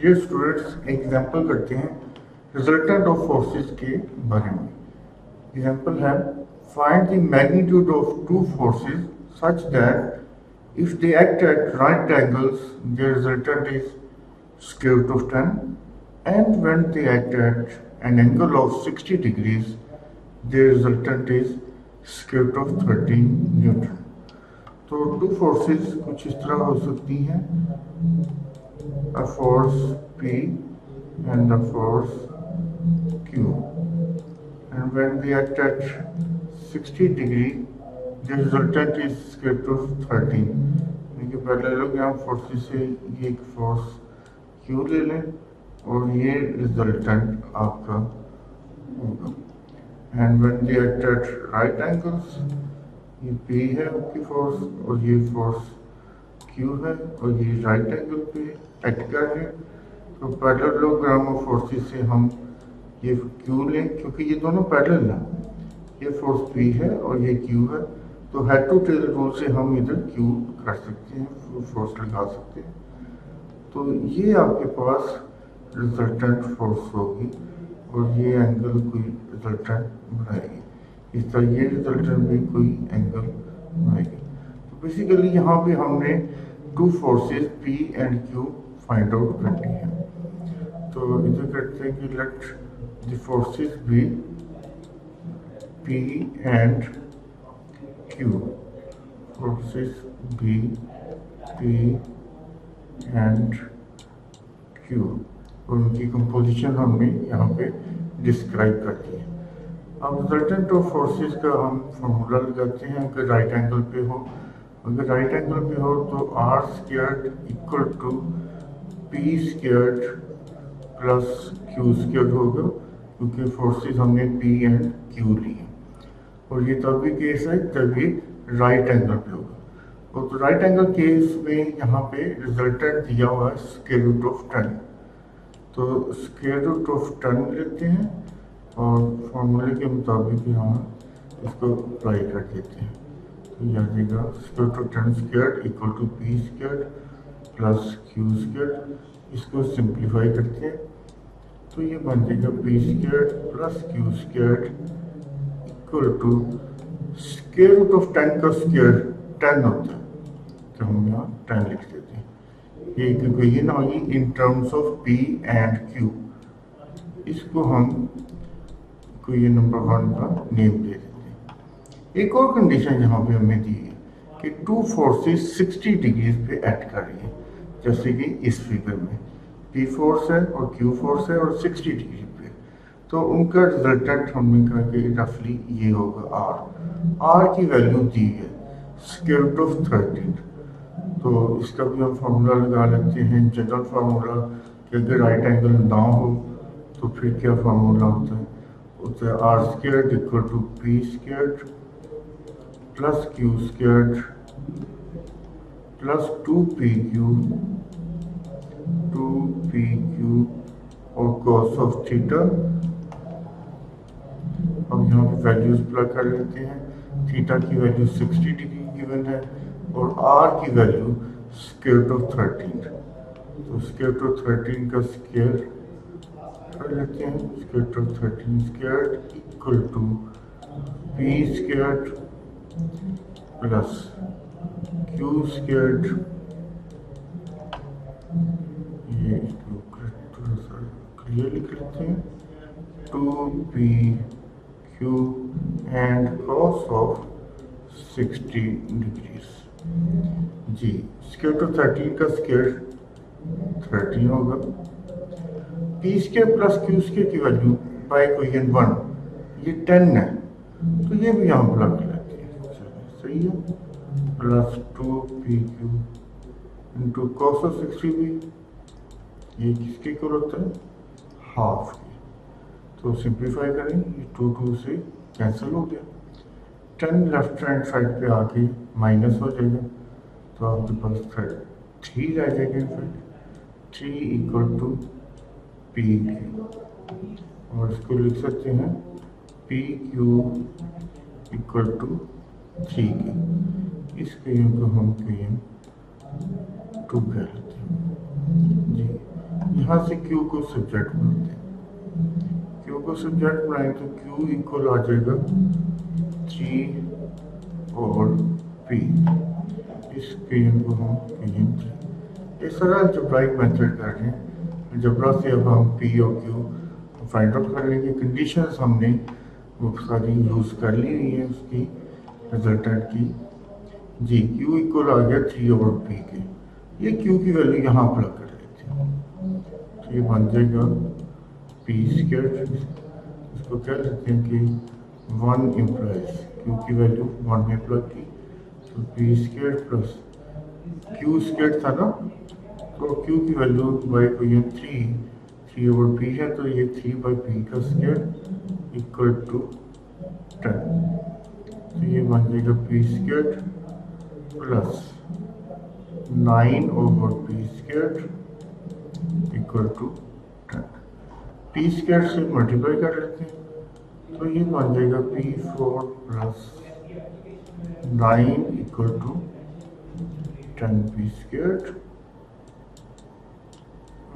Dear students, example करते हैं resultant of forces के बारे में। एग्जाम्पल है find the magnitude of two forces such that if they act at right angles the resultant is square root of 10, and when they act at an angle of 60 degrees the resultant is square root of 13 Newton. तो two forces कुछ इस तरह हो सकती हैं, a force P and a force Q, and when they act at 60 degree the resultant is square root of 13। देखिए पहले लोग यहाँ फोर्सेस से ये एक फोर्स Q ले लें और ये रिजल्टेंट आपका होगा। And when they act at right angles, ये P है आपकी फोर्स और ये फोर्स Q है और ये राइट एंगल पे एक्ट कर रहे हैं। तो पैरेललोग्राम ऑफ फोर्सेस से हम ये Q लें, क्योंकि ये दोनों पैरेलल हैं, ये फोर्स P है और ये Q है, तो हेड टू टेल रूल से हम इधर Q कर सकते हैं, फोर्स लगा सकते हैं। तो ये आपके पास रिजल्टेंट फोर्स होगी और ये एंगल कोई रिजल्टेंट बनाएगी। इस तरह ये रिजल्टेंट भी कोई एंगल बनाएगी। तो बेसिकली यहाँ पे हमने two forces P and Q find out करनी है। तो इधर करते हैं कि let the forces be P and Q, forces be P and Q, और उनकी कंपोजिशन हमने यहाँ पे डिस्क्राइब कर दी है। अब रिजल्टेंट ऑफ फोर्सेस का हम फॉर्मूला लगाते हैं। अगर राइट एंगल पे हो, अगर राइट एंगल पे हो तो R squared equal to P squared plus Q squared होगा, क्योंकि फोर्सेस हमने पी एंड क्यू ली है। और ये तब भी केस है जब ये राइट एंगल पे होगा। और तो राइट एंगल केस में यहाँ पे रिजल्टेंट दिया हुआ है स्क्वायर रूट ऑफ 10। तो स्क्वायर रूट ऑफ 10 लेते हैं और फॉर्मूले के मुताबिक यहाँ इसको अप्लाई कर देते हैं। तो यह आ जाएगा square root of 10 square equal to P square plus Q square. इसको सिंप्लीफाई करते हैं तो ये बन जाएगा P square plus Q square equal to square root of 10 का स्क्वायर 10 होता है, तो हम यहाँ 10 लिख देते हैं। ये इक्वेशन होगी in terms of P and Q। इसको हम इक्वेशन नंबर 1 का नेम दे देते हैं। एक और कंडीशन यहाँ पे हमें दी है कि टू फोर्सेस 60 डिग्री पे एक्ट कर रही है, जैसे कि इस फिगर में P फोर्स है और Q फोर्स है और 60 डिग्री पे, तो उनका रिजल्टेंट हमने कहा कि रफली ये होगा R की वैल्यू दी है स्क्वायर रूट ऑफ 13। तो इसका भी हम फार्मूला लगा लेते हैं, जनरल फार्मूला कि अगर राइट एंगल ना हो तो फिर क्या फार्मूला होता है R square equal to P square plus Q square plus 2pq और cos ऑफ थीटा। अब यहाँ पे वैल्यूज प्लग कर लेते हैं। थीटा की वैल्यू 60 डिग्री गिवन है और आर की वैल्यू स्क्वायर रूट ऑफ 13। तो स्क्वायर रूट ऑफ 13 का स्क्वायर कर लेते हैं। Square root of 13 square equal to P square plus Q square, ये इसको थोड़ा सा क्लियर लिख लेते हैं, 2pq and cos of 60 degrees. जी स्क्वायर रूट 13 का स्क्वायर 13 होगा। P square plus Q square की वैल्यू बाय इक्वेशन 1 ये 10 है, तो ये भी यहाँ पर लग लेते हैं, सही है। Plus 2pq into cos of 60 भी ये किसके इक्वल होता है, हाफ की। तो सिंप्लीफाई करें, ये 2 से कैंसिल हो गया। 10 लेफ्ट हैंड साइड पे आके माइनस हो जाएगा, तो आपके पास 3 रह जाएगा। In fact 3 equal to P Q, और इसको लिख सकते हैं पी क्यू इक्वल टू 3 इस क्वेश्चन को हम क्वेश्चन 2 कह लेते हैं। जी यहाँ से Q को सब्जेक्ट बनाते हैं, Q को सब्जेक्ट बनाए तो Q इक्वल आ जाएगा 3 और P, इस इक्वेशन को हम इक्वेशन 3। ये सारा अलजेब्राइक मेथड कर रहे हैं। अलजेब्रा से अब हम P और Q फाइंड आउट कर लेंगे। कंडीशंस हमने वो सारी यूज़ कर ली हुई है उसकी रिजल्टेंट की। जी Q इक्वल आ गया 3 ओवर P के, ये Q की वैल्यू यहाँ अप्लाई कर लेते हैं, तो ये बन जाएगा P स्क्वायर, इसको कह लेते हैं कि 1 इम्प्लाइज Q की वैल्यू 1 में अप्लाई की, तो P square plus Q square था ना, तो Q की वैल्यू बाई को ये 3 ओवर P है, तो ये 3 बाई P का स्क्वायर इक्वल टू 10, तो ये बन जाएगा P square plus 9 over P square equal to 10। P square से मल्टीप्लाई कर लेते हैं, तो ये बन जाएगा P4 plus 9 equal to 10 P square,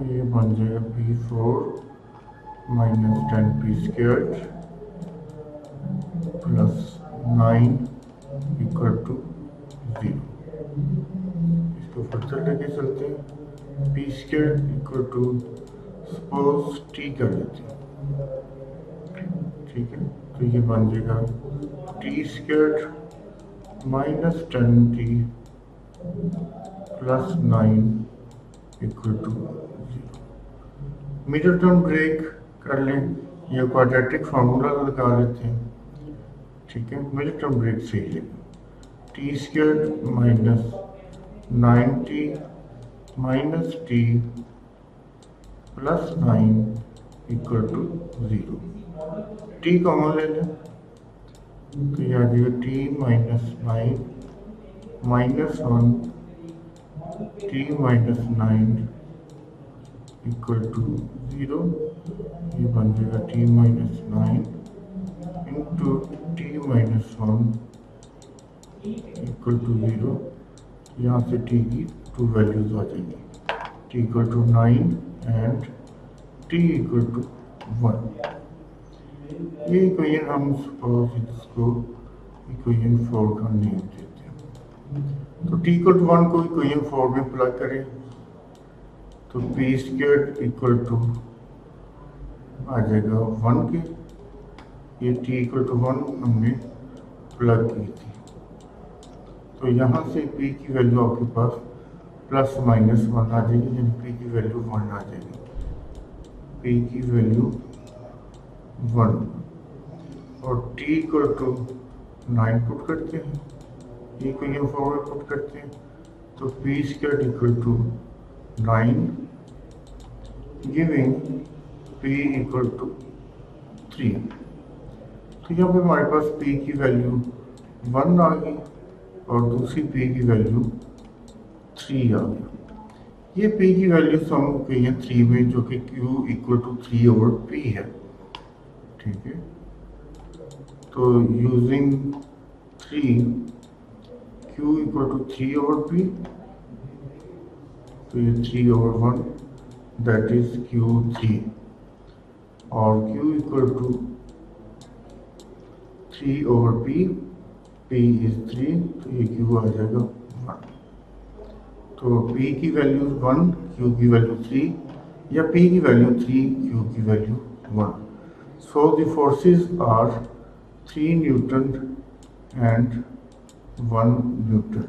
ये बन जाएगा P4 minus 10 P square plus 9 equal to 0। इसको फर्दर लेके चलते हैं, P square equal to suppose T कर लेते हैं, ठीक है, तो ये बन जाएगा T square minus 10T plus 9 equal to 0। Middle term break कर लें या क्वाड्रेटिक फार्मूला लगा लेते हैं, ठीक है, मिडिल टर्म ब्रेक से ही लेंगे। T square minus 9T minus T plus 9 equal to 0। T common ले लें, तो ये आ जाएगा T minus 9 minus 1 T minus 9 equal to 0, ये बन जाएगा T minus 9 into T minus 1 equal to 0। यहाँ से T की 2 वैल्यूज आ जाएंगी, T equal to 9 and T equal to 1। ये इक्वेशन हम सपोज इसको इक्वेशन 4 का नेम देते हैं, तो T इक्वल टू 1 को इक्वेशन 4 में अप्लाई करें, तो P स्क्वायर इक्वल टू आ जाएगा 1 के, ये T इक्वल टू 1 हमने प्लग की थी, तो यहाँ से P की वैल्यू आपके पास प्लस माइनस 1 आ जाएगी, यानी P की वैल्यू 1 आ जाएगी, P की वैल्यू 1 और T इक्वल टू 9 पुट करते हैं, E को ये 4 में पुट करते हैं, तो P square equal to 9 giving P equal to 3। तो यहाँ पे हमारे पास P की वैल्यू 1 आ गई और दूसरी P की वैल्यू 3 आ गई। ये P की वैल्यू हम कहिए 3 में, जो कि Q equal to 3 over P है, ठीक है, तो using 3 Q equal to 3 over P, तो ये 3 ओवर 1 दैट इज Q3, और Q equal to 3 over P, P is 3, तो ये Q आ जाएगा 1। तो P की वैल्यू 1, Q की वैल्यू 3, या P की वैल्यू 3, Q की value 1। So the forces are 3 Newton and 1 Newton.